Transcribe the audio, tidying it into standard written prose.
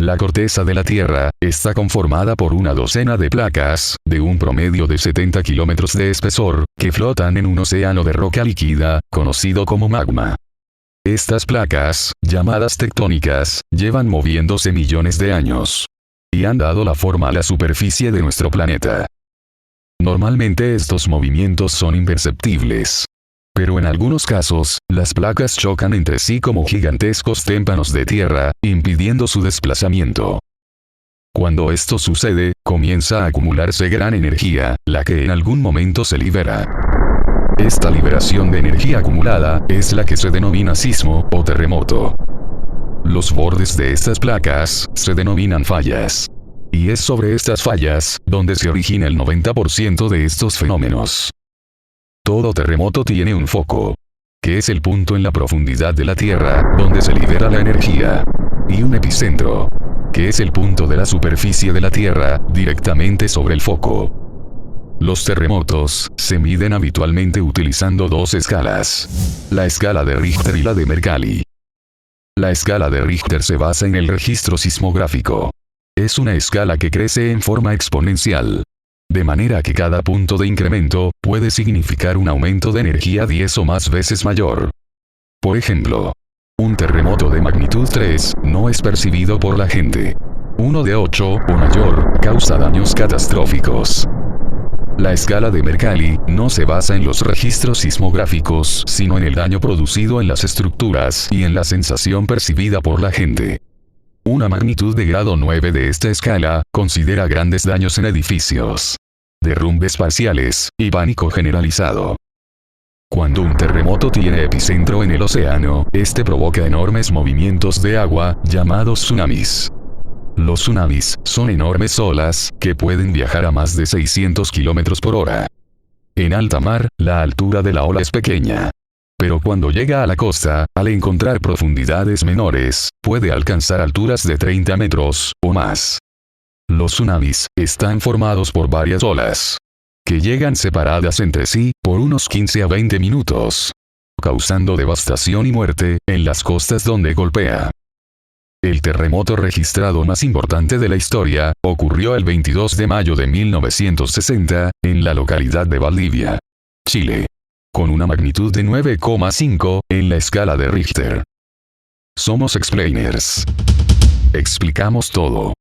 La corteza de la Tierra está conformada por una docena de placas, de un promedio de 70 kilómetros de espesor, que flotan en un océano de roca líquida, conocido como magma. Estas placas, llamadas tectónicas, llevan moviéndose millones de años. Y han dado la forma a la superficie de nuestro planeta. Normalmente estos movimientos son imperceptibles. Pero en algunos casos, las placas chocan entre sí como gigantescos témpanos de tierra, impidiendo su desplazamiento. Cuando esto sucede, comienza a acumularse gran energía, la que en algún momento se libera. Esta liberación de energía acumulada es la que se denomina sismo o terremoto. Los bordes de estas placas se denominan fallas. Y es sobre estas fallas donde se origina el 90% de estos fenómenos. Todo terremoto tiene un foco, que es el punto en la profundidad de la Tierra, donde se libera la energía, y un epicentro, que es el punto de la superficie de la Tierra, directamente sobre el foco. Los terremotos se miden habitualmente utilizando dos escalas: la escala de Richter y la de Mercalli. La escala de Richter se basa en el registro sismográfico. Es una escala que crece en forma exponencial. De manera que cada punto de incremento puede significar un aumento de energía 10 o más veces mayor. Por ejemplo, un terremoto de magnitud 3 no es percibido por la gente. Uno de 8 o mayor causa daños catastróficos. La escala de Mercalli no se basa en los registros sismográficos, sino en el daño producido en las estructuras y en la sensación percibida por la gente. Una magnitud de grado 9 de esta escala considera grandes daños en edificios, derrumbes parciales y pánico generalizado. Cuando un terremoto tiene epicentro en el océano, este provoca enormes movimientos de agua, llamados tsunamis. Los tsunamis son enormes olas que pueden viajar a más de 600 km por hora. En alta mar, la altura de la ola es pequeña. Pero cuando llega a la costa, al encontrar profundidades menores, puede alcanzar alturas de 30 metros o más. Los tsunamis están formados por varias olas, que llegan separadas entre sí por unos 15 a 20 minutos, causando devastación y muerte en las costas donde golpea. El terremoto registrado más importante de la historia ocurrió el 22 de mayo de 1960, en la localidad de Valdivia, Chile, con una magnitud de 9,5 en la escala de Richter. Somos explainers. Explicamos todo.